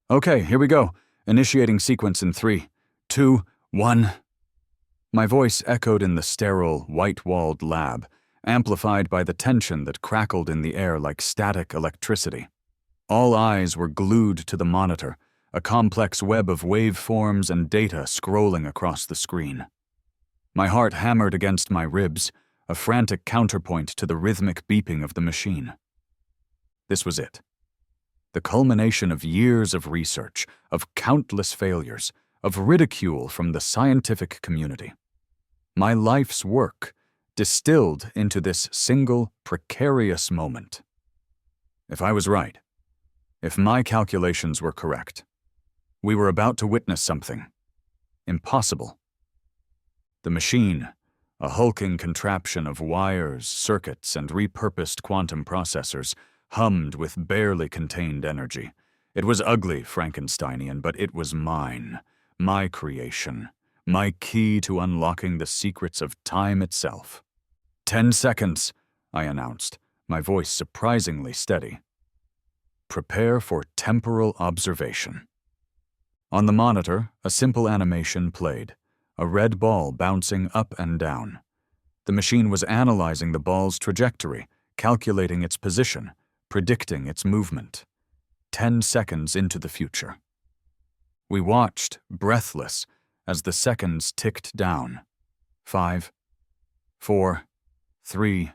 Okay, here we go. Initiating sequence in 3, 2, 1. My voice echoed in the sterile, white-walled lab, amplified by the tension that crackled in the air like static electricity. All eyes were glued to the monitor, a complex web of waveforms and data scrolling across the screen. My heart hammered against my ribs, a frantic counterpoint to the rhythmic beeping of the machine. This was it. The culmination of years of research, of countless failures, of ridicule from the scientific community. My life's work distilled into this single, precarious moment. If I was right, if my calculations were correct, we were about to witness something impossible. The machine, a hulking contraption of wires, circuits, and repurposed quantum processors, hummed with barely contained energy. It was ugly, Frankensteinian, but it was mine, my creation, my key to unlocking the secrets of time itself. 10 seconds, I announced, my voice surprisingly steady. Prepare for temporal observation. On the monitor, a simple animation played, a red ball bouncing up and down. The machine was analyzing the ball's trajectory, calculating its position, predicting its movement. 10 seconds into the future. We watched, breathless, as the seconds ticked down. 5, 4, 3,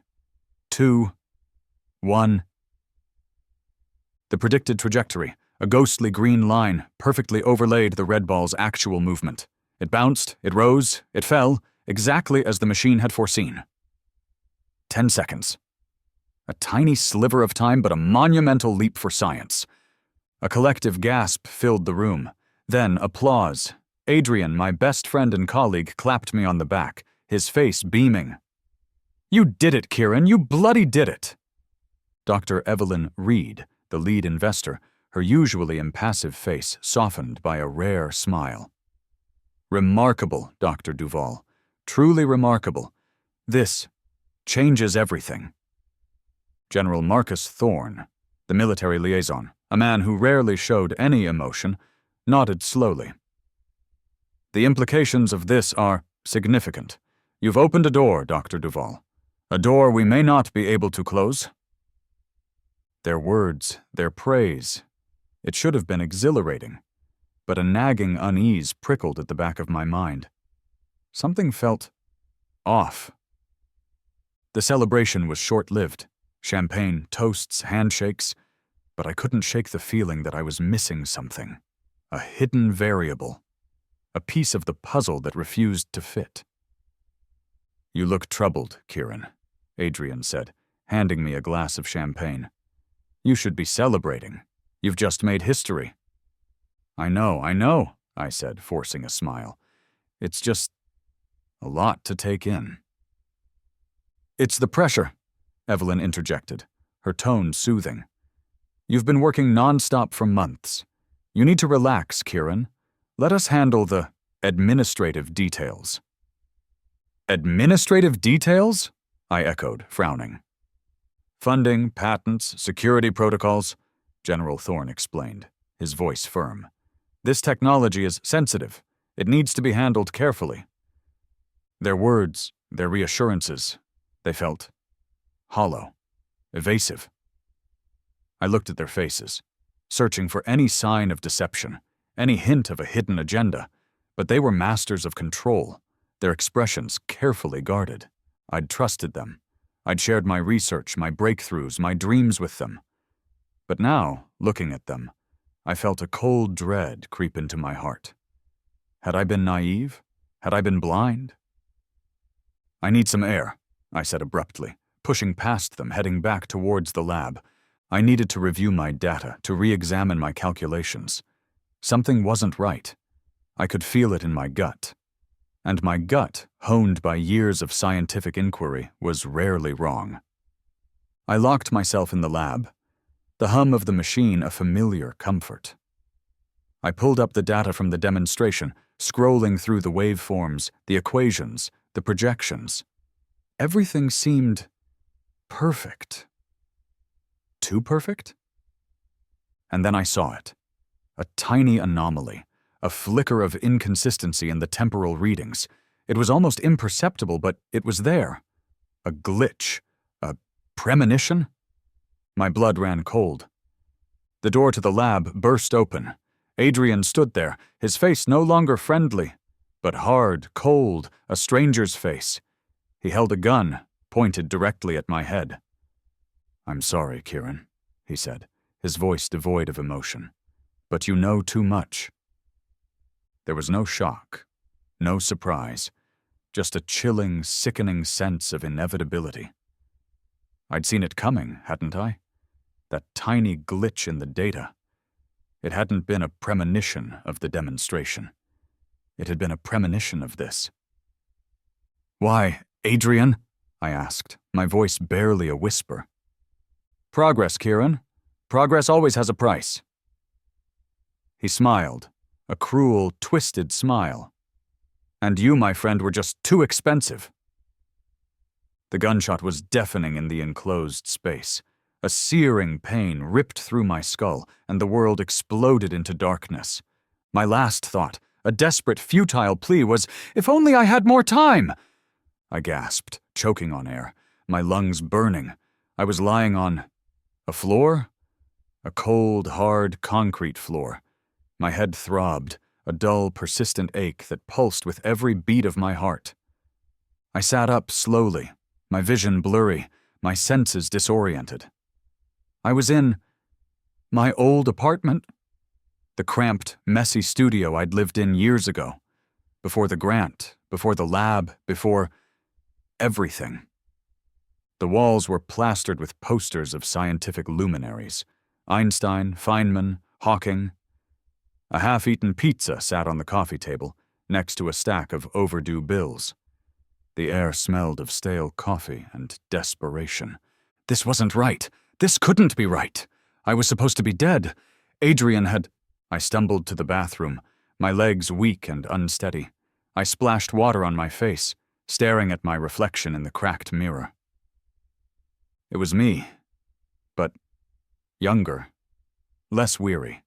2, 1. The predicted trajectory, a ghostly green line, perfectly overlaid the red ball's actual movement. It bounced, it rose, it fell, exactly as the machine had foreseen. 10 seconds. A tiny sliver of time, but a monumental leap for science. A collective gasp filled the room. Then applause. Adrian, my best friend and colleague, clapped me on the back, his face beaming. "You did it, Kieran, you bloody did it!" Dr. Evelyn Reed, the lead investor, her usually impassive face softened by a rare smile. "Remarkable, Dr. Duval. Truly remarkable. This changes everything." General Marcus Thorne, the military liaison, a man who rarely showed any emotion, nodded slowly. "The implications of this are significant. You've opened a door, Dr. Duval. A door we may not be able to close." Their words, their praise. It should have been exhilarating, but a nagging unease prickled at the back of my mind. Something felt off. The celebration was short-lived. Champagne, toasts, handshakes, but I couldn't shake the feeling that I was missing something. A hidden variable. A piece of the puzzle that refused to fit. "You look troubled, Kieran," Adrian said, handing me a glass of champagne. "You should be celebrating. You've just made history." I know, I said, forcing a smile. "It's just a lot to take in." "It's the pressure," Evelyn interjected, her tone soothing. "You've been working non-stop for months. You need to relax, Kieran. Let us handle the administrative details." "Administrative details?" I echoed, frowning. "Funding, patents, security protocols," General Thorne explained, his voice firm. "This technology is sensitive. It needs to be handled carefully." Their words, their reassurances, they felt hollow, evasive. I looked at their faces, searching for any sign of deception, any hint of a hidden agenda, but they were masters of control, their expressions carefully guarded. I'd trusted them. I'd shared my research, my breakthroughs, my dreams with them. But now, looking at them, I felt a cold dread creep into my heart. Had I been naive? Had I been blind? "I need some air," I said abruptly, pushing past them, heading back towards the lab. I needed to review my data, to re-examine my calculations. Something wasn't right. I could feel it in my gut. And my gut, honed by years of scientific inquiry, was rarely wrong. I locked myself in the lab, the hum of the machine a familiar comfort. I pulled up the data from the demonstration, scrolling through the waveforms, the equations, the projections. Everything seemed perfect. Too perfect? And then I saw it. A tiny anomaly, a flicker of inconsistency in the temporal readings. It was almost imperceptible, but it was there. A glitch, a premonition? My blood ran cold. The door to the lab burst open. Adrian stood there, his face no longer friendly, but hard, cold, a stranger's face. He held a gun, pointed directly at my head. "I'm sorry, Kieran," he said, his voice devoid of emotion, "but you know too much." There was no shock, no surprise, just a chilling, sickening sense of inevitability. I'd seen it coming, hadn't I? That tiny glitch in the data. It hadn't been a premonition of the demonstration. It had been a premonition of this. "Why, Adrian?" I asked, my voice barely a whisper. "Progress, Kieran. Progress always has a price." He smiled, a cruel, twisted smile. "And you, my friend, were just too expensive." The gunshot was deafening in the enclosed space. A searing pain ripped through my skull, and the world exploded into darkness. My last thought, a desperate, futile plea, was, "If only I had more time!" I gasped, choking on air, my lungs burning. I was lying on a floor? A cold, hard concrete floor. My head throbbed, a dull, persistent ache that pulsed with every beat of my heart. I sat up slowly, my vision blurry, my senses disoriented. I was in my old apartment, the cramped, messy studio I'd lived in years ago, before the grant, before the lab, before everything. The walls were plastered with posters of scientific luminaries: Einstein, Feynman, Hawking. A half-eaten pizza sat on the coffee table, next to a stack of overdue bills. The air smelled of stale coffee and desperation. This wasn't right. This couldn't be right. I was supposed to be dead. Adrian had... I stumbled to the bathroom, my legs weak and unsteady. I splashed water on my face, staring at my reflection in the cracked mirror. It was me, but younger, less weary.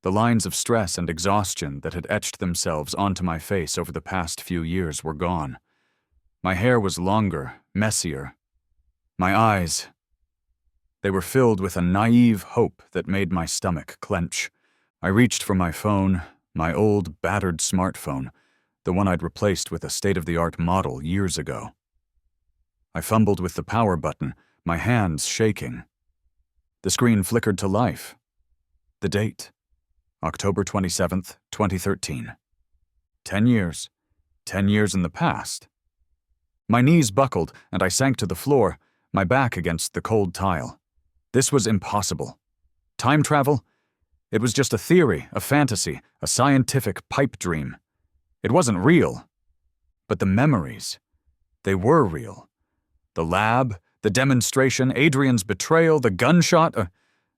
The lines of stress and exhaustion that had etched themselves onto my face over the past few years were gone. My hair was longer, messier. My eyes, they were filled with a naive hope that made my stomach clench. I reached for my phone, my old, battered smartphone, the one I'd replaced with a state-of-the-art model years ago. I fumbled with the power button, my hands shaking. The screen flickered to life. The date, October 27th, 2013. 10 years. 10 years in the past. My knees buckled, and I sank to the floor, my back against the cold tile. This was impossible. Time travel? It was just a theory, a fantasy, a scientific pipe dream. It wasn't real. But the memories, they were real. The lab, the demonstration, Adrian's betrayal, the gunshot,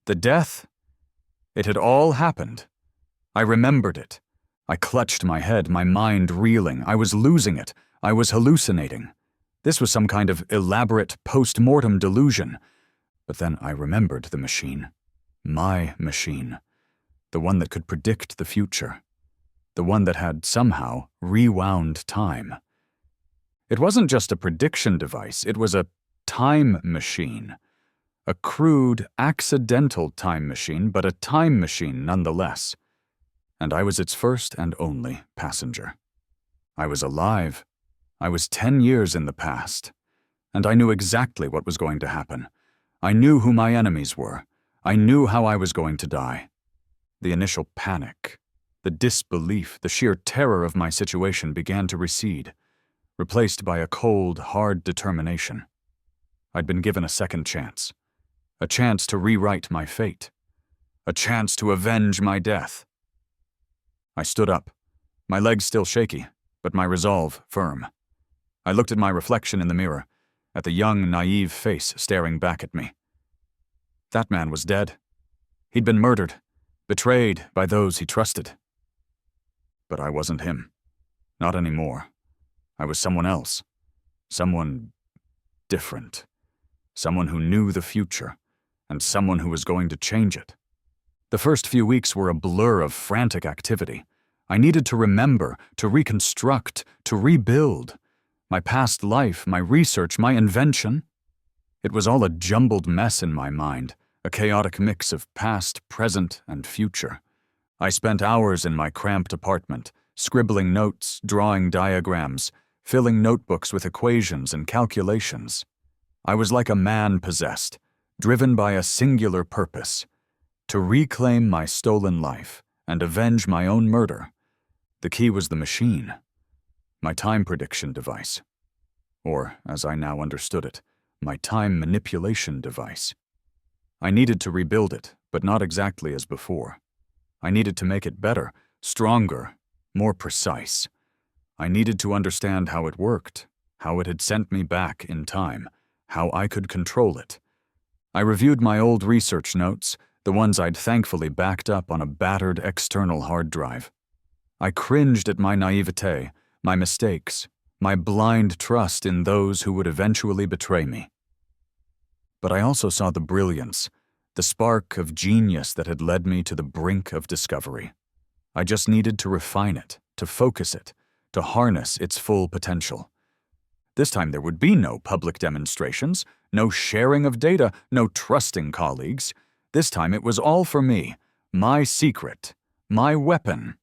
the death. It had all happened. I remembered it. I clutched my head, my mind reeling. I was losing it. I was hallucinating. This was some kind of elaborate post-mortem delusion. But then I remembered the machine. My machine. The one that could predict the future. The one that had somehow rewound time. It wasn't just a prediction device, it was a time machine. A crude, accidental time machine, but a time machine nonetheless. And I was its first and only passenger. I was alive. I was 10 years in the past. And I knew exactly what was going to happen. I knew who my enemies were. I knew how I was going to die. The initial panic, the disbelief, the sheer terror of my situation began to recede, replaced by a cold, hard determination. I'd been given a second chance. A chance to rewrite my fate. A chance to avenge my death. I stood up, my legs still shaky, but my resolve firm. I looked at my reflection in the mirror, at the young, naive face staring back at me. That man was dead. He'd been murdered, betrayed by those he trusted. But I wasn't him. Not anymore. I was someone else. Someone different. Someone who knew the future, and someone who was going to change it. The first few weeks were a blur of frantic activity. I needed to remember, to reconstruct, to rebuild. My past life, my research, my invention. It was all a jumbled mess in my mind, a chaotic mix of past, present, and future. I spent hours in my cramped apartment, scribbling notes, drawing diagrams, filling notebooks with equations and calculations. I was like a man possessed, driven by a singular purpose: to reclaim my stolen life and avenge my own murder. The key was the machine, my time prediction device. Or, as I now understood it, my time manipulation device. I needed to rebuild it, but not exactly as before. I needed to make it better, stronger, more precise. I needed to understand how it worked, how it had sent me back in time, how I could control it. I reviewed my old research notes, the ones I'd thankfully backed up on a battered external hard drive. I cringed at my naivete, my mistakes, my blind trust in those who would eventually betray me. But I also saw the brilliance, the spark of genius that had led me to the brink of discovery. I just needed to refine it, to focus it, to harness its full potential. This time there would be no public demonstrations, no sharing of data, no trusting colleagues. This time it was all for me, my secret, my weapon.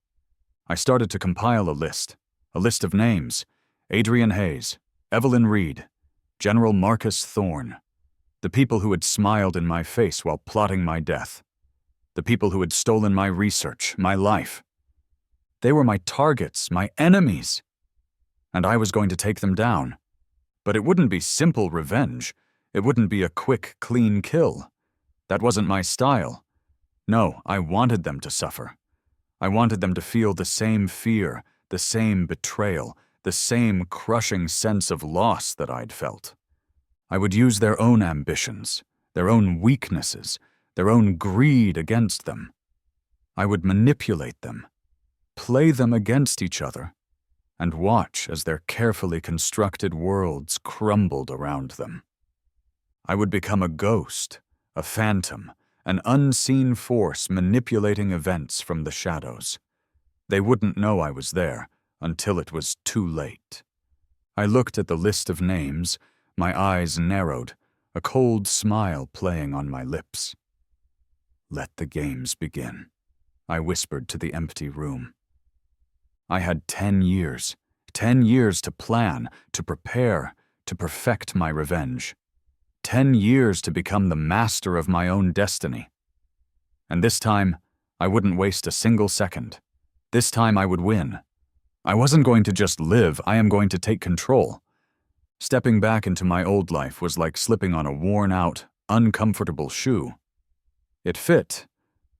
I started to compile a list of names: Adrian Hayes, Evelyn Reed, General Marcus Thorne, the people who had smiled in my face while plotting my death, the people who had stolen my research, my life. They were my targets, my enemies, and I was going to take them down. But it wouldn't be simple revenge. It wouldn't be a quick, clean kill. That wasn't my style. No, I wanted them to suffer. I wanted them to feel the same fear, the same betrayal, the same crushing sense of loss that I'd felt. I would use their own ambitions, their own weaknesses, their own greed against them. I would manipulate them, play them against each other, and watch as their carefully constructed worlds crumbled around them. I would become a ghost, a phantom, an unseen force manipulating events from the shadows. They wouldn't know I was there until it was too late. I looked at the list of names, my eyes narrowed, a cold smile playing on my lips. "Let the games begin," I whispered to the empty room. I had 10 years to plan, to prepare, to perfect my revenge. 10 years to become the master of my own destiny. And this time, I wouldn't waste a single second. This time I would win. I wasn't going to just live, I am going to take control. Stepping back into my old life was like slipping on a worn-out, uncomfortable shoe. It fit,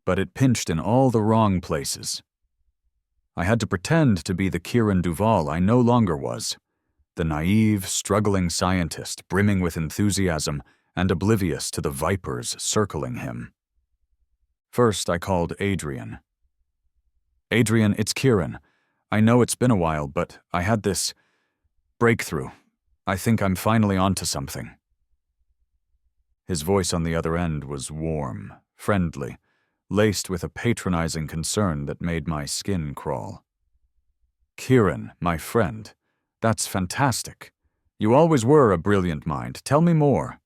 but it pinched in all the wrong places. I had to pretend to be the Kieran Duvall I no longer was, the naive, struggling scientist brimming with enthusiasm and oblivious to the vipers circling him. First, I called Adrian. "Adrian, it's Kieran. I know it's been a while, but I had this breakthrough. I think I'm finally onto something." His voice on the other end was warm, friendly, laced with a patronizing concern that made my skin crawl. "Kieran, my friend, that's fantastic. You always were a brilliant mind. Tell me more."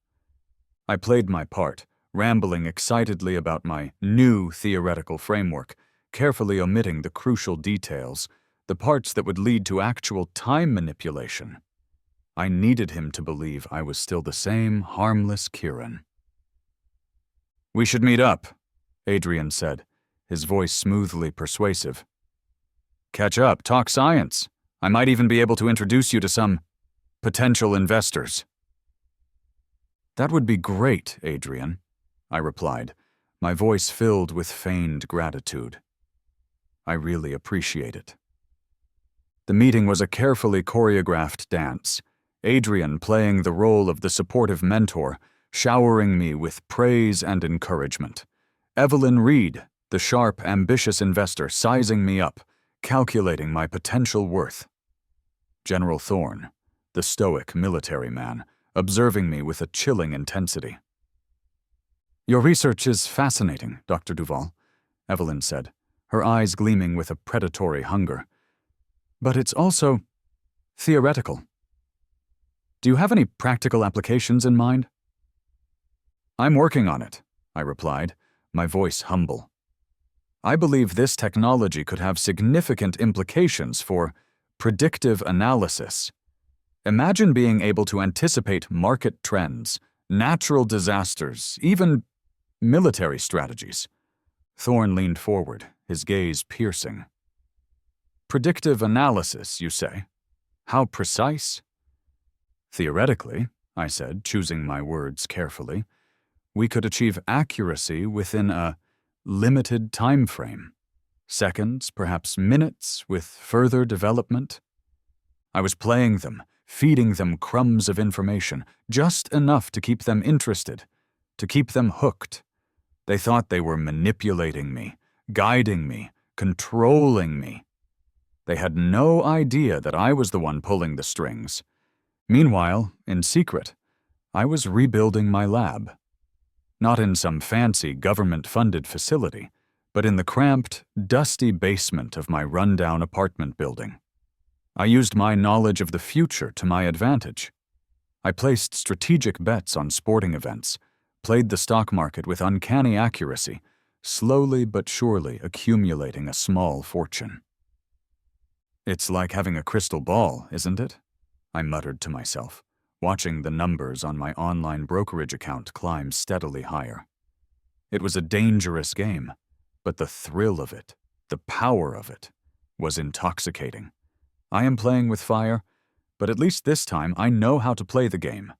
I played my part, rambling excitedly about my new theoretical framework, carefully omitting the crucial details, the parts that would lead to actual time manipulation. I needed him to believe I was still the same harmless Kieran. "We should meet up," Adrian said, his voice smoothly persuasive. "Catch up, talk science. I might even be able to introduce you to some potential investors." "That would be great, Adrian," I replied, my voice filled with feigned gratitude. "I really appreciate it." The meeting was a carefully choreographed dance, Adrian playing the role of the supportive mentor, showering me with praise and encouragement. Evelyn Reed, the sharp, ambitious investor, sizing me up, calculating my potential worth. General Thorne, the stoic military man, observing me with a chilling intensity. "Your research is fascinating, Dr. Duvall. Evelyn said, her eyes gleaming with a predatory hunger. But it's also theoretical. Do you have any practical applications in mind? I'm working on it, I replied, my voice humble. I believe this technology could have significant implications for predictive analysis. Imagine being able to anticipate market trends, natural disasters, even military strategies. Thorne leaned forward, his gaze piercing. Predictive analysis, you say? How precise? Theoretically, I said, choosing my words carefully, we could achieve accuracy within a limited time frame. Seconds, perhaps minutes, with further development. I was playing them, feeding them crumbs of information, just enough to keep them interested, to keep them hooked. They thought they were manipulating me, guiding me, controlling me. They had no idea that I was the one pulling the strings. Meanwhile, in secret, I was rebuilding my lab. Not in some fancy government-funded facility, but in the cramped, dusty basement of my rundown apartment building. I used my knowledge of the future to my advantage. I placed strategic bets on sporting events, played the stock market with uncanny accuracy, slowly but surely accumulating a small fortune. It's like having a crystal ball, isn't it? I muttered to myself, watching the numbers on my online brokerage account climb steadily higher. It was a dangerous game, but the thrill of it, the power of it, was intoxicating. I am playing with fire, but at least this time I know how to play the game.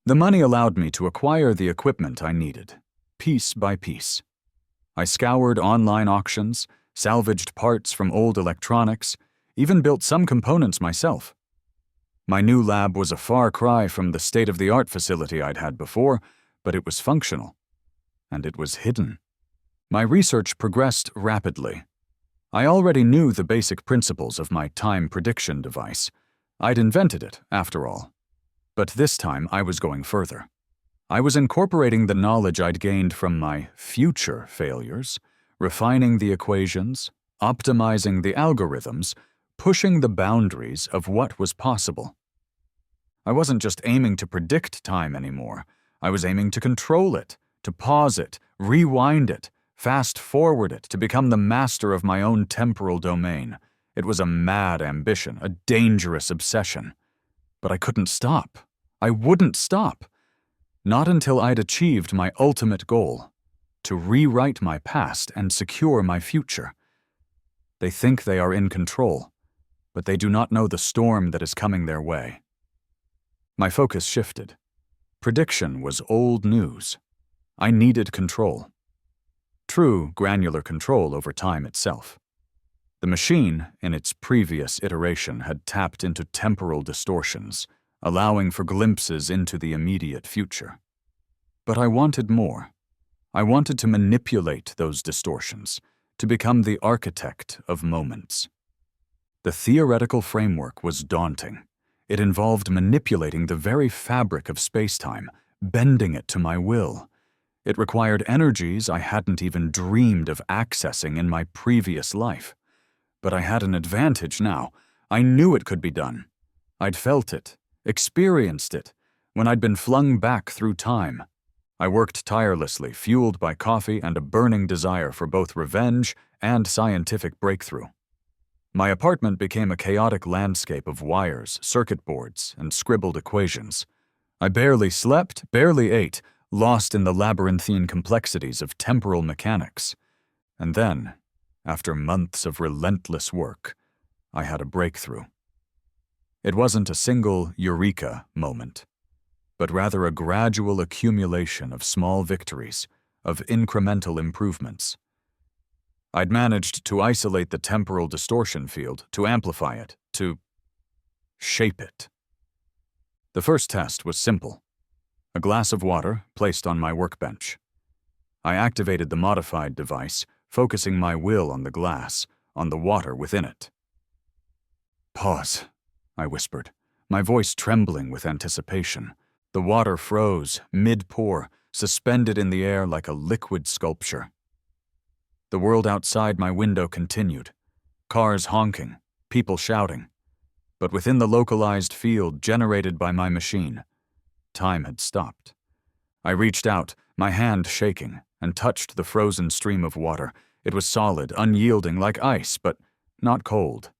The money allowed me to acquire the equipment I needed, piece by piece. I scoured online auctions, salvaged parts from old electronics, even built some components myself. My new lab was a far cry from the state-of-the-art facility I'd had before, but it was functional. And it was hidden. My research progressed rapidly. I already knew the basic principles of my time prediction device. I'd invented it, after all. But this time I was going further. I was incorporating the knowledge I'd gained from my future failures, refining the equations, optimizing the algorithms, pushing the boundaries of what was possible. I wasn't just aiming to predict time anymore. I was aiming to control it, to pause it, rewind it, fast-forward it, to become the master of my own temporal domain. It was a mad ambition, a dangerous obsession. But I couldn't stop. I wouldn't stop. Not until I'd achieved my ultimate goal, to rewrite my past and secure my future. They think they are in control, but they do not know the storm that is coming their way. My focus shifted. Prediction was old news. I needed control. True, granular control over time itself. The machine, in its previous iteration, had tapped into temporal distortions, allowing for glimpses into the immediate future. But I wanted more. I wanted to manipulate those distortions, to become the architect of moments. The theoretical framework was daunting. It involved manipulating the very fabric of space-time, bending it to my will. It required energies I hadn't even dreamed of accessing in my previous life. But I had an advantage now. I knew it could be done. I'd felt it, experienced it, when I'd been flung back through time. I worked tirelessly, fueled by coffee and a burning desire for both revenge and scientific breakthrough. My apartment became a chaotic landscape of wires, circuit boards, and scribbled equations. I barely slept, barely ate, lost in the labyrinthine complexities of temporal mechanics. And then, after months of relentless work, I had a breakthrough. It wasn't a single eureka moment, but rather a gradual accumulation of small victories, of incremental improvements. I'd managed to isolate the temporal distortion field, to amplify it, to shape it. The first test was simple. A glass of water placed on my workbench. I activated the modified device, focusing my will on the glass, on the water within it. "Pause," I whispered, my voice trembling with anticipation. The water froze, mid-pour, suspended in the air like a liquid sculpture. The world outside my window continued. Cars honking, people shouting. But within the localized field generated by my machine, time had stopped. I reached out, my hand shaking, and touched the frozen stream of water. It was solid, unyielding, like ice, but not cold.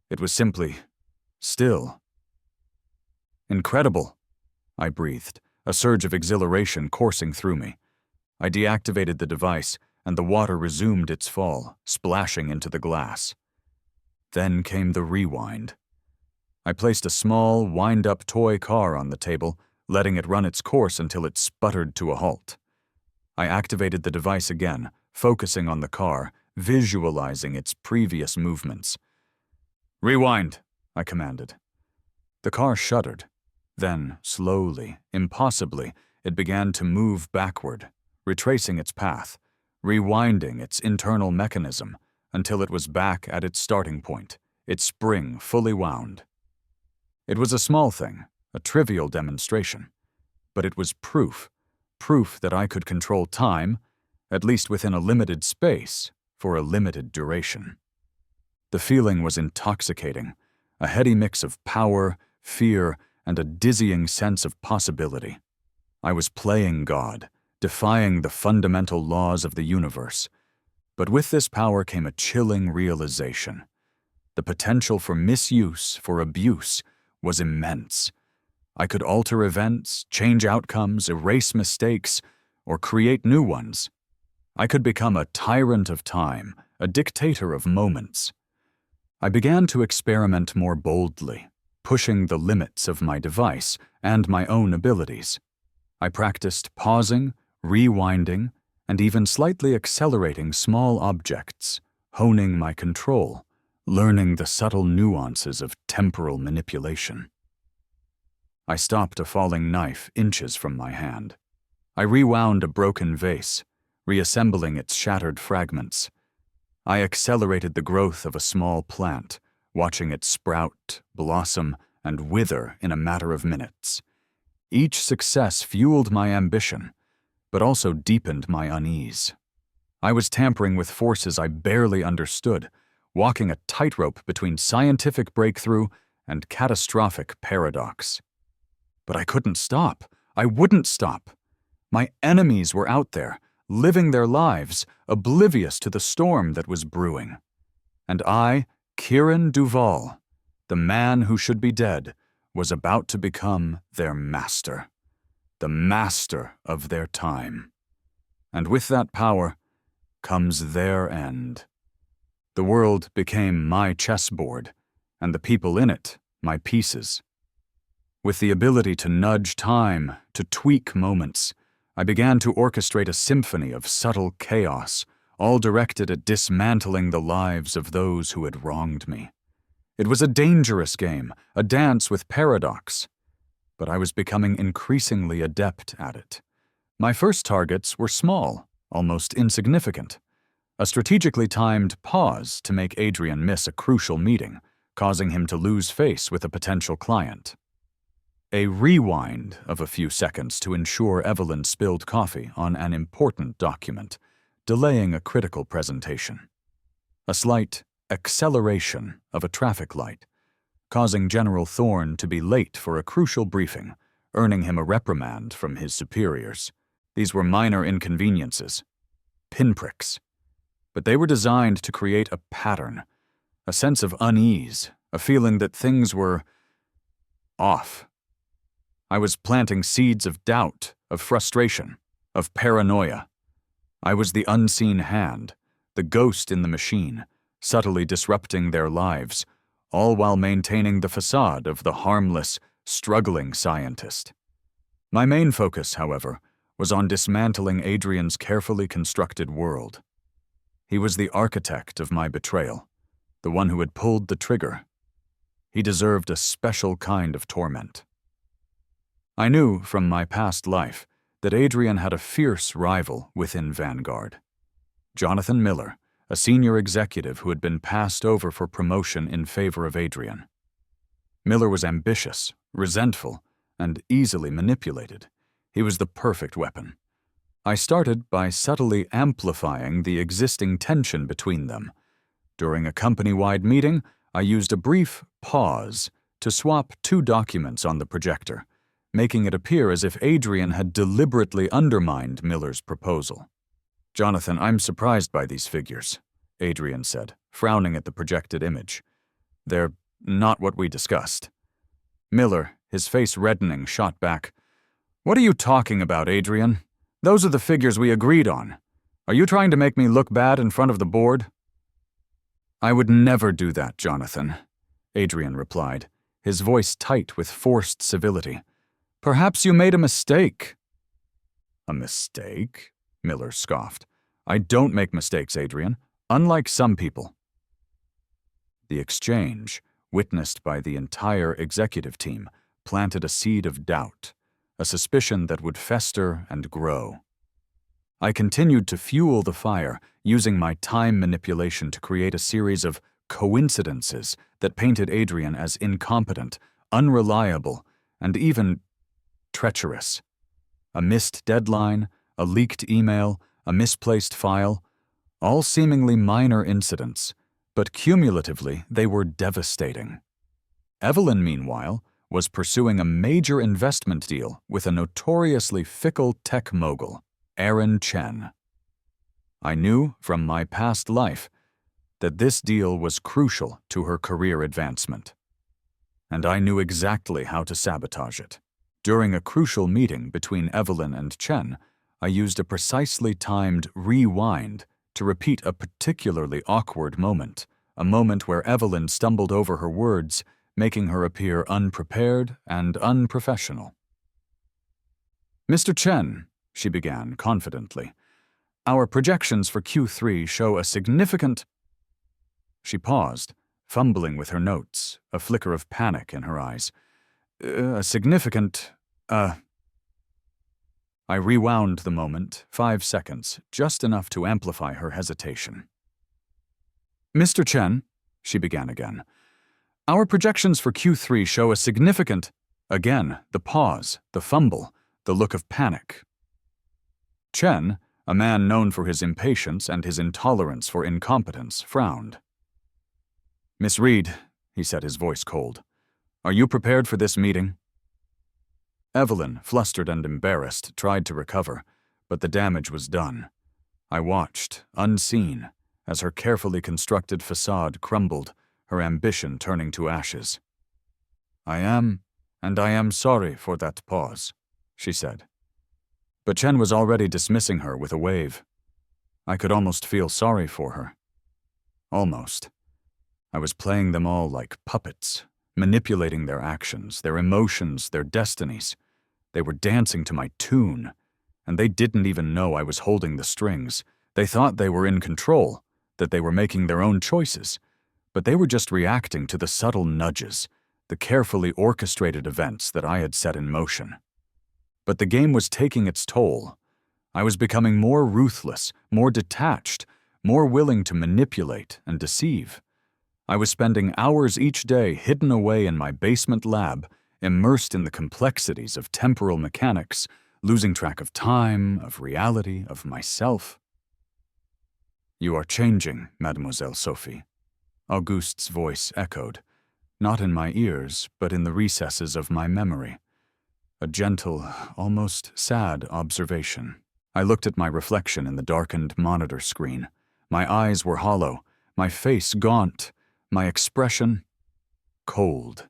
It was simply still. Incredible, I breathed, a surge of exhilaration coursing through me. I deactivated the device, and the water resumed its fall, splashing into the glass. Then came the rewind. I placed a small, wind-up toy car on the table, letting it run its course until it sputtered to a halt. I activated the device again, focusing on the car, visualizing its previous movements. "Rewind," I commanded. The car shuddered. Then, slowly, impossibly, it began to move backward, retracing its path, rewinding its internal mechanism until it was back at its starting point, its spring fully wound. It was a small thing, a trivial demonstration, but it was proof that I could control time, at least within a limited space, for a limited duration. The feeling was intoxicating, a heady mix of power, fear, and a dizzying sense of possibility. I was playing God, defying the fundamental laws of the universe. But with this power came a chilling realization. The potential for misuse, for abuse, was immense. I could alter events, change outcomes, erase mistakes, or create new ones. I could become a tyrant of time, a dictator of moments. I began to experiment more boldly, pushing the limits of my device and my own abilities. I practiced pausing, rewinding, and even slightly accelerating small objects, honing my control, learning the subtle nuances of temporal manipulation. I stopped a falling knife inches from my hand. I rewound a broken vase, reassembling its shattered fragments. I accelerated the growth of a small plant, watching it sprout, blossom, and wither in a matter of minutes. Each success fueled my ambition, but also deepened my unease. I was tampering with forces I barely understood, walking a tightrope between scientific breakthrough and catastrophic paradox. But I couldn't stop. I wouldn't stop. My enemies were out there, living their lives, oblivious to the storm that was brewing. And I, Kieran Duval, the man who should be dead, was about to become their master. The master of their time. And with that power comes their end. The world became my chessboard, and the people in it my pieces. With the ability to nudge time, to tweak moments, I began to orchestrate a symphony of subtle chaos, all directed at dismantling the lives of those who had wronged me. It was a dangerous game, a dance with paradox. But I was becoming increasingly adept at it. My first targets were small, almost insignificant. A strategically timed pause to make Adrian miss a crucial meeting, causing him to lose face with a potential client. A rewind of a few seconds to ensure Evelyn spilled coffee on an important document, delaying a critical presentation. A slight acceleration of a traffic light, causing General Thorne to be late for a crucial briefing, earning him a reprimand from his superiors. These were minor inconveniences, pinpricks, but they were designed to create a pattern, a sense of unease, a feeling that things were off. I was planting seeds of doubt, of frustration, of paranoia. I was the unseen hand, the ghost in the machine, subtly disrupting their lives, all while maintaining the facade of the harmless, struggling scientist. My main focus, however, was on dismantling Adrian's carefully constructed world. He was the architect of my betrayal, the one who had pulled the trigger. He deserved a special kind of torment. I knew from my past life that Adrian had a fierce rival within Vanguard. Jonathan Miller, a senior executive who had been passed over for promotion in favor of Adrian. Miller was ambitious, resentful, and easily manipulated. He was the perfect weapon. I started by subtly amplifying the existing tension between them. During a company-wide meeting, I used a brief pause to swap 2 documents on the projector, making it appear as if Adrian had deliberately undermined Miller's proposal. "Jonathan, I'm surprised by these figures," Adrian said, frowning at the projected image. "They're not what we discussed." Miller, his face reddening, shot back, "What are you talking about, Adrian? Those are the figures we agreed on. Are you trying to make me look bad in front of the board?" "I would never do that, Jonathan," Adrian replied, his voice tight with forced civility. "Perhaps you made a mistake." "A mistake?" Miller scoffed. "I don't make mistakes, Adrian, unlike some people." The exchange, witnessed by the entire executive team, planted a seed of doubt, a suspicion that would fester and grow. I continued to fuel the fire, using my time manipulation to create a series of coincidences that painted Adrian as incompetent, unreliable, and even treacherous. A missed deadline, a leaked email, a misplaced file, all seemingly minor incidents, but cumulatively they were devastating. Evelyn, meanwhile, was pursuing a major investment deal with a notoriously fickle tech mogul, Aaron Chen. I knew from my past life that this deal was crucial to her career advancement. And I knew exactly how to sabotage it. During a crucial meeting between Evelyn and Chen, I used a precisely timed rewind to repeat a particularly awkward moment, a moment where Evelyn stumbled over her words, making her appear unprepared and unprofessional. "Mr. Chen," she began confidently, "our projections for Q3 show a significant—" She paused, fumbling with her notes, a flicker of panic in her eyes. "A significant, I rewound the moment, 5 seconds, just enough to amplify her hesitation. "Mr. Chen," she began again, "our projections for Q3 show a significant—" Again, the pause, the fumble, the look of panic. Chen, a man known for his impatience and his intolerance for incompetence, frowned. "Miss Reed," he said, his voice cold, "are you prepared for this meeting?" Evelyn, flustered and embarrassed, tried to recover, but the damage was done. I watched, unseen, as her carefully constructed facade crumbled, her ambition turning to ashes. "I am sorry for that pause," she said. But Chen was already dismissing her with a wave. I could almost feel sorry for her. Almost. I was playing them all like puppets, manipulating their actions, their emotions, their destinies. They were dancing to my tune, and they didn't even know I was holding the strings. They thought they were in control, that they were making their own choices, but they were just reacting to the subtle nudges, the carefully orchestrated events that I had set in motion. But the game was taking its toll. I was becoming more ruthless, more detached, more willing to manipulate and deceive. I was spending hours each day hidden away in my basement lab, immersed in the complexities of temporal mechanics, losing track of time, of reality, of myself. "You are changing, Mademoiselle Sophie," Auguste's voice echoed, not in my ears, but in the recesses of my memory. A gentle, almost sad observation. I looked at my reflection in the darkened monitor screen. My eyes were hollow, my face gaunt, my expression cold.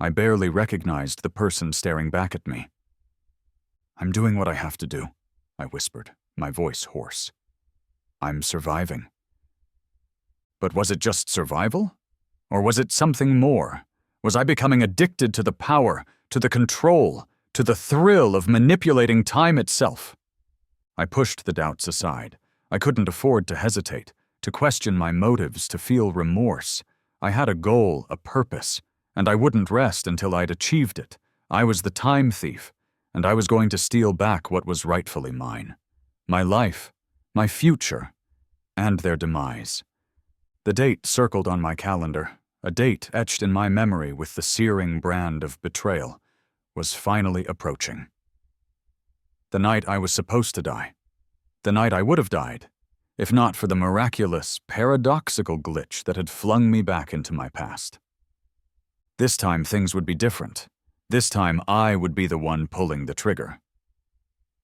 I barely recognized the person staring back at me. "I'm doing what I have to do," I whispered, my voice hoarse. "I'm surviving." But was it just survival? Or was it something more? Was I becoming addicted to the power, to the control, to the thrill of manipulating time itself? I pushed the doubts aside. I couldn't afford to hesitate, to question my motives, to feel remorse. I had a goal, a purpose, and I wouldn't rest until I'd achieved it. I was the time thief, and I was going to steal back what was rightfully mine. My life, my future, and their demise. The date circled on my calendar, a date etched in my memory with the searing brand of betrayal, was finally approaching. The night I was supposed to die. The night I would have died, if not for the miraculous, paradoxical glitch that had flung me back into my past. This time things would be different. This time I would be the one pulling the trigger.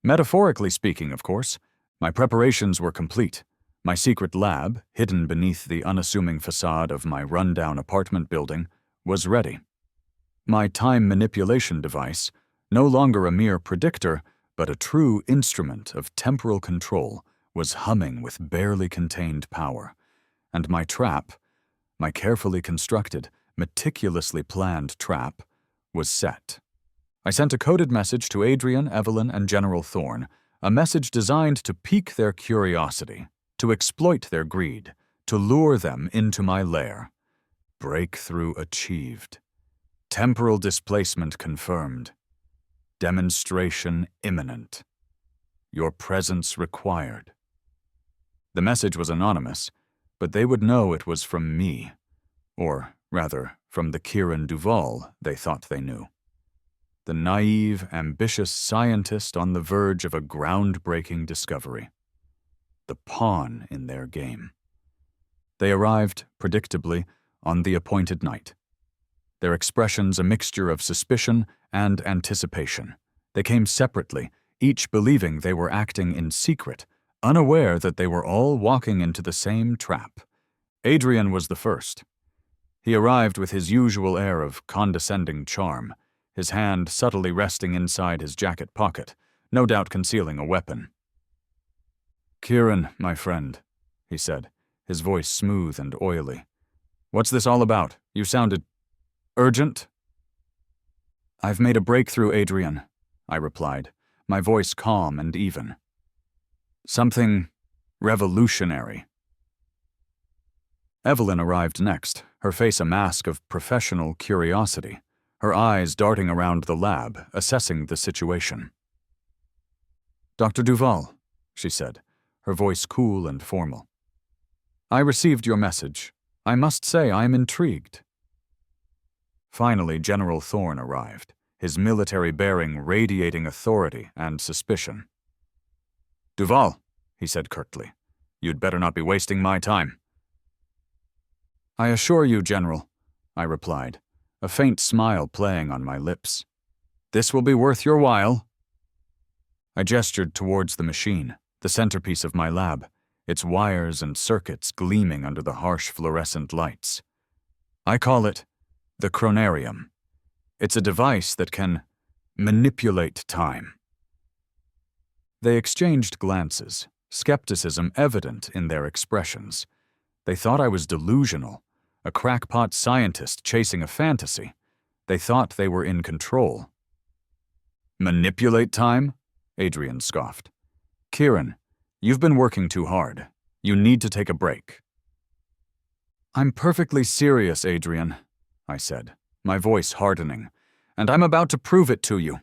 Metaphorically speaking, of course, my preparations were complete. My secret lab, hidden beneath the unassuming facade of my rundown apartment building, was ready. My time manipulation device, no longer a mere predictor, but a true instrument of temporal control, was humming with barely contained power. And my trap, my carefully constructed, meticulously planned trap, was set. I sent a coded message to Adrian, Evelyn, and General Thorne, a message designed to pique their curiosity, to exploit their greed, to lure them into my lair. Breakthrough achieved. Temporal displacement confirmed. Demonstration imminent. Your presence required. The message was anonymous, but they would know it was from me, or rather, from the Kieran Duval they thought they knew. The naive, ambitious scientist on the verge of a groundbreaking discovery. The pawn in their game. They arrived, predictably, on the appointed night. Their expressions a mixture of suspicion and anticipation. They came separately, each believing they were acting in secret, unaware that they were all walking into the same trap. Adrian was the first. He arrived with his usual air of condescending charm, his hand subtly resting inside his jacket pocket, no doubt concealing a weapon. "Kieran, my friend," he said, his voice smooth and oily. "What's this all about? You sounded urgent?" "I've made a breakthrough, Adrian," I replied, my voice calm and even. "Something revolutionary." Evelyn arrived next, her face a mask of professional curiosity, her eyes darting around the lab, assessing the situation. "Dr. Duval," she said, her voice cool and formal. "I received your message. I must say I am intrigued." Finally, General Thorne arrived, his military bearing radiating authority and suspicion. "Duval," he said curtly, "you'd better not be wasting my time." "I assure you, General," I replied, a faint smile playing on my lips. "This will be worth your while." I gestured towards the machine, the centerpiece of my lab, its wires and circuits gleaming under the harsh fluorescent lights. "I call it the Chronarium. It's a device that can manipulate time." They exchanged glances, skepticism evident in their expressions. They thought I was delusional, a crackpot scientist chasing a fantasy. They thought they were in control. "Manipulate time?" Adrian scoffed. "Kieran, you've been working too hard. You need to take a break." "I'm perfectly serious, Adrian," I said, my voice hardening, "and I'm about to prove it to you."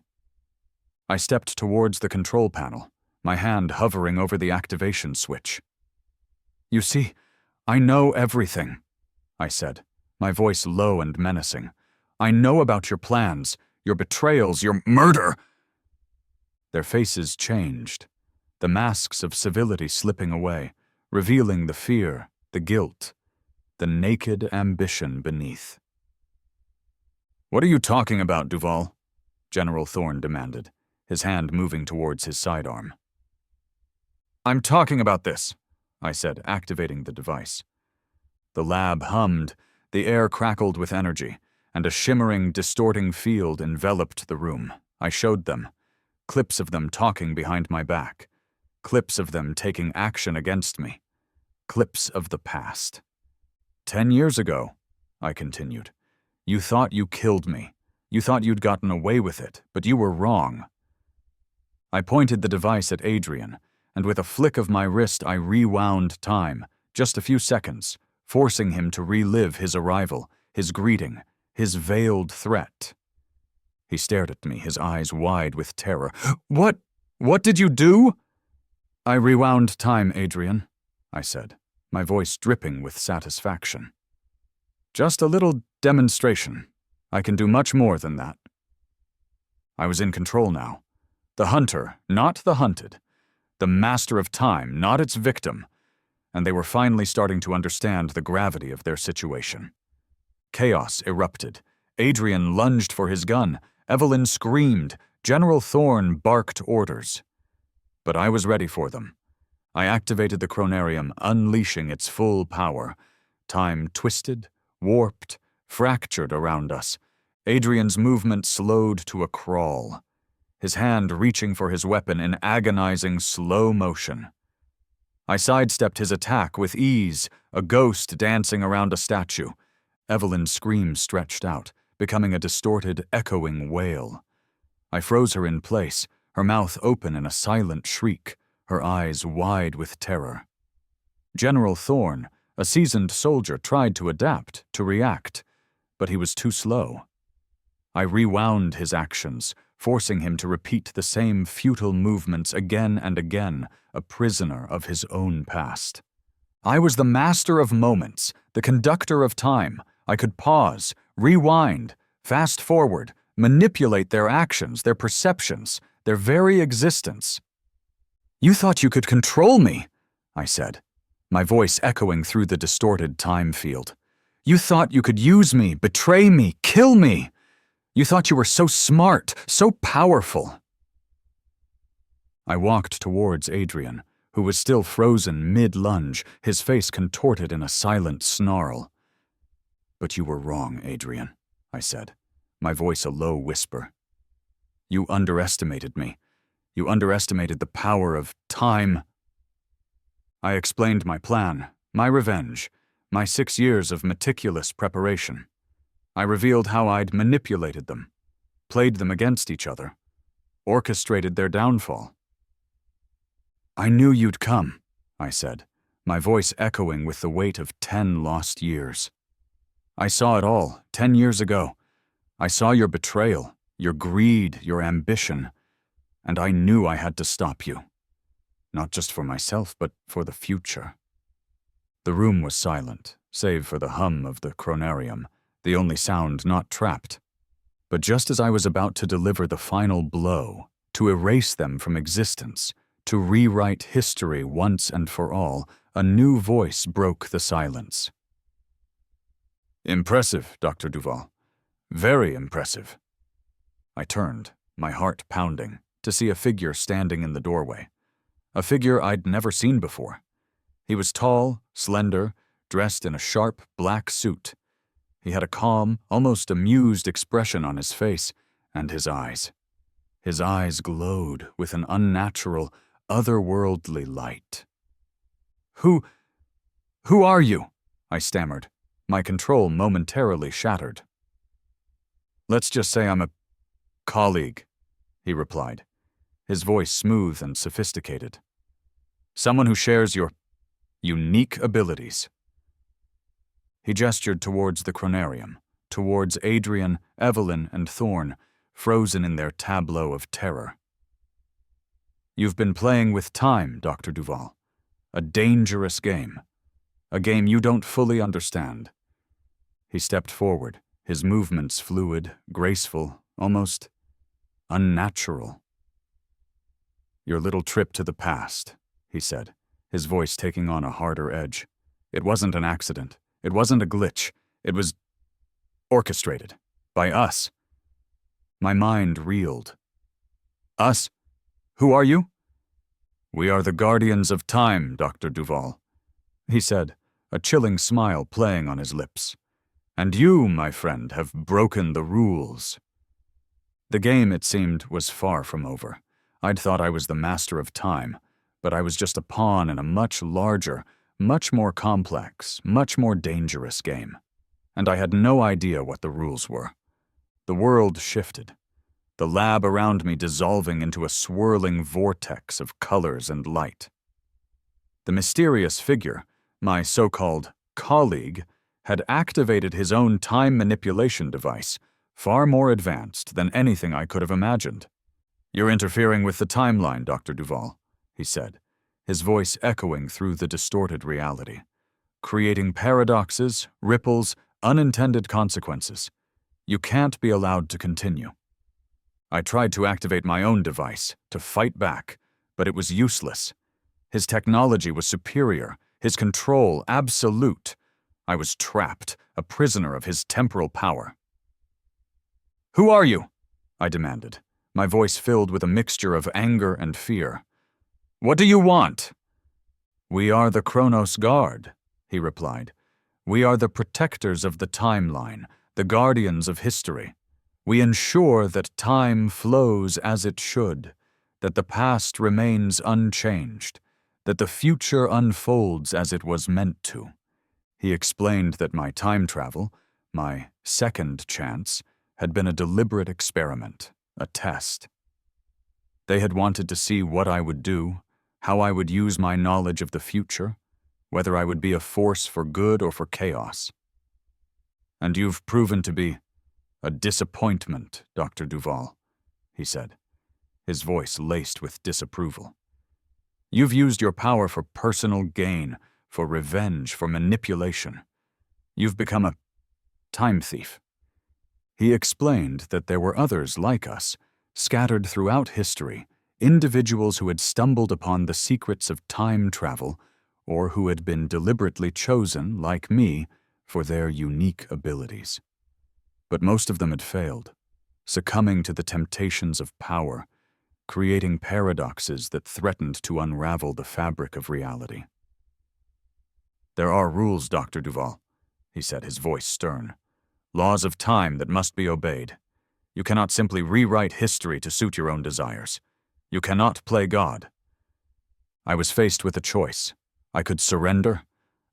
I stepped towards the control panel, my hand hovering over the activation switch. "You see, I know everything," I said, my voice low and menacing. "I know about your plans, your betrayals, your murder." Their faces changed, the masks of civility slipping away, revealing the fear, the guilt, the naked ambition beneath. "What are you talking about, Duval?" General Thorne demanded, his hand moving towards his sidearm. "I'm talking about this," I said, activating the device. The lab hummed, the air crackled with energy, and a shimmering, distorting field enveloped the room. I showed them, clips of them talking behind my back, clips of them taking action against me, clips of the past. 10 years ago," I continued, "you thought you killed me. You thought you'd gotten away with it, but you were wrong." I pointed the device at Adrian, and with a flick of my wrist I rewound time, just a few seconds, forcing him to relive his arrival, his greeting, his veiled threat. He stared at me, his eyes wide with terror. What did you do?" "I rewound time, Adrian," I said, my voice dripping with satisfaction. "Just a little demonstration. I can do much more than that." I was in control now. The hunter, not the hunted. The master of time, not its victim. And they were finally starting to understand the gravity of their situation. Chaos erupted. Adrian lunged for his gun. Evelyn screamed. General Thorne barked orders. But I was ready for them. I activated the chronarium, unleashing its full power. Time twisted, warped, fractured around us. Adrian's movement slowed to a crawl, his hand reaching for his weapon in agonizing slow motion. I sidestepped his attack with ease, a ghost dancing around a statue. Evelyn's scream stretched out, becoming a distorted, echoing wail. I froze her in place, her mouth open in a silent shriek, her eyes wide with terror. General Thorne, a seasoned soldier, tried to adapt, to react, but he was too slow. I rewound his actions, forcing him to repeat the same futile movements again and again, a prisoner of his own past. I was the master of moments, the conductor of time. I could pause, rewind, fast forward, manipulate their actions, their perceptions, their very existence. "You thought you could control me," I said, my voice echoing through the distorted time field. "You thought you could use me, betray me, kill me. You thought you were so smart, so powerful." I walked towards Adrian, who was still frozen mid-lunge, his face contorted in a silent snarl. "But you were wrong, Adrian," I said, my voice a low whisper. "You underestimated me. You underestimated the power of time." I explained my plan, my revenge, my 6 years of meticulous preparation. I revealed how I'd manipulated them, played them against each other, orchestrated their downfall. "I knew you'd come," I said, my voice echoing with the weight of 10 lost years. "I saw it all 10 years ago. I saw your betrayal, your greed, your ambition, and I knew I had to stop you. Not just for myself, but for the future." The room was silent, save for the hum of the chronarium, the only sound not trapped. But just as I was about to deliver the final blow, to erase them from existence, to rewrite history once and for all, a new voice broke the silence. "Impressive, Dr. Duval. Very impressive." I turned, my heart pounding, to see a figure standing in the doorway. A figure I'd never seen before. He was tall, slender, dressed in a sharp black suit. He had a calm, almost amused expression on his face, and his eyes. His eyes glowed with an unnatural, otherworldly light. Who are you?" I stammered, my control momentarily shattered. "Let's just say I'm a colleague," he replied, his voice smooth and sophisticated. "Someone who shares your unique abilities." He gestured towards the chronarium, towards Adrian, Evelyn, and Thorne, frozen in their tableau of terror. "You've been playing with time, Dr. Duval. A dangerous game. A game you don't fully understand." He stepped forward, his movements fluid, graceful, almost unnatural. "Your little trip to the past," he said, his voice taking on a harder edge. "It wasn't an accident. It wasn't a glitch. It was orchestrated. By us." My mind reeled. "Us? Who are you?" "We are the guardians of time, Dr. Duval," he said, a chilling smile playing on his lips. "And you, my friend, have broken the rules." The game, it seemed, was far from over. I'd thought I was the master of time, but I was just a pawn in a much larger, much more complex, much more dangerous game. And I had no idea what the rules were. The world shifted, the lab around me dissolving into a swirling vortex of colors and light. The mysterious figure, my so-called colleague, had activated his own time manipulation device, far more advanced than anything I could have imagined. "You're interfering with the timeline, Dr. Duval," he said, his voice echoing through the distorted reality, "creating paradoxes, ripples, unintended consequences. You can't be allowed to continue." I tried to activate my own device, to fight back, but it was useless. His technology was superior, his control absolute. I was trapped, a prisoner of his temporal power. "Who are you?" I demanded, my voice filled with a mixture of anger and fear. "What do you want?" "We are the Chronos Guard," he replied. "We are the protectors of the timeline, the guardians of history. We ensure that time flows as it should, that the past remains unchanged, that the future unfolds as it was meant to." He explained that my time travel, my second chance, had been a deliberate experiment, a test. They had wanted to see what I would do, how I would use my knowledge of the future, whether I would be a force for good or for chaos. "And you've proven to be a disappointment, Dr. Duval," he said, his voice laced with disapproval. "You've used your power for personal gain, for revenge, for manipulation. You've become a time thief." He explained that there were others like us, scattered throughout history, individuals who had stumbled upon the secrets of time travel, or who had been deliberately chosen, like me, for their unique abilities. But most of them had failed, succumbing to the temptations of power, creating paradoxes that threatened to unravel the fabric of reality. "There are rules, Dr. Duval," he said, his voice stern. "Laws of time that must be obeyed. You cannot simply rewrite history to suit your own desires. You cannot play God." I was faced with a choice. I could surrender,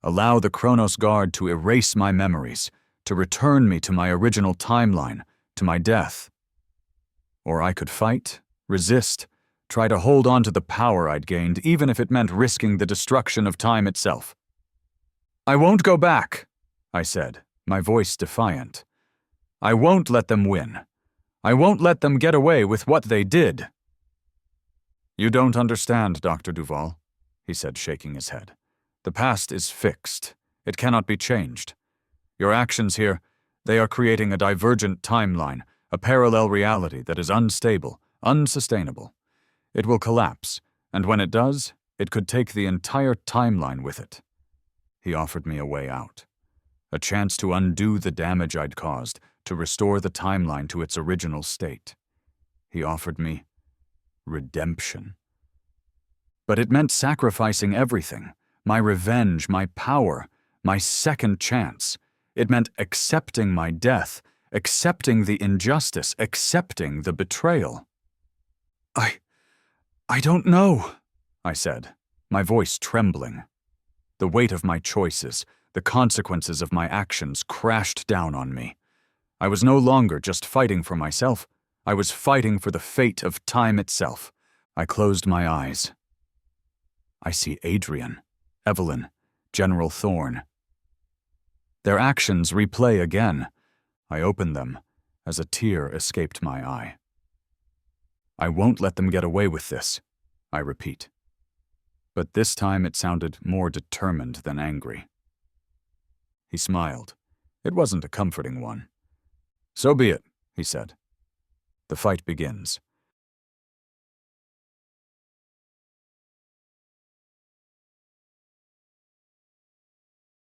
allow the Chronos Guard to erase my memories, to return me to my original timeline, to my death. Or I could fight, resist, try to hold on to the power I'd gained, even if it meant risking the destruction of time itself. "I won't go back," I said, my voice defiant. "I won't let them win. I won't let them get away with what they did." "You don't understand, Dr. Duval," he said, shaking his head. "The past is fixed. It cannot be changed. Your actions here, they are creating a divergent timeline, a parallel reality that is unstable, unsustainable. It will collapse, and when it does, it could take the entire timeline with it." He offered me a way out, a chance to undo the damage I'd caused, to restore the timeline to its original state. He offered me redemption. But it meant sacrificing everything, my revenge, my power, my second chance. It meant accepting my death, accepting the injustice, accepting the betrayal. I don't know," I said, my voice trembling. The weight of my choices, the consequences of my actions crashed down on me. I was no longer just fighting for myself. I was fighting for the fate of time itself. I closed my eyes. I see Adrian, Evelyn, General Thorne. Their actions replay again. I open them as a tear escaped my eye. "I won't let them get away with this," I repeat. But this time it sounded more determined than angry. He smiled. It wasn't a comforting one. "So be it," he said. "The fight begins."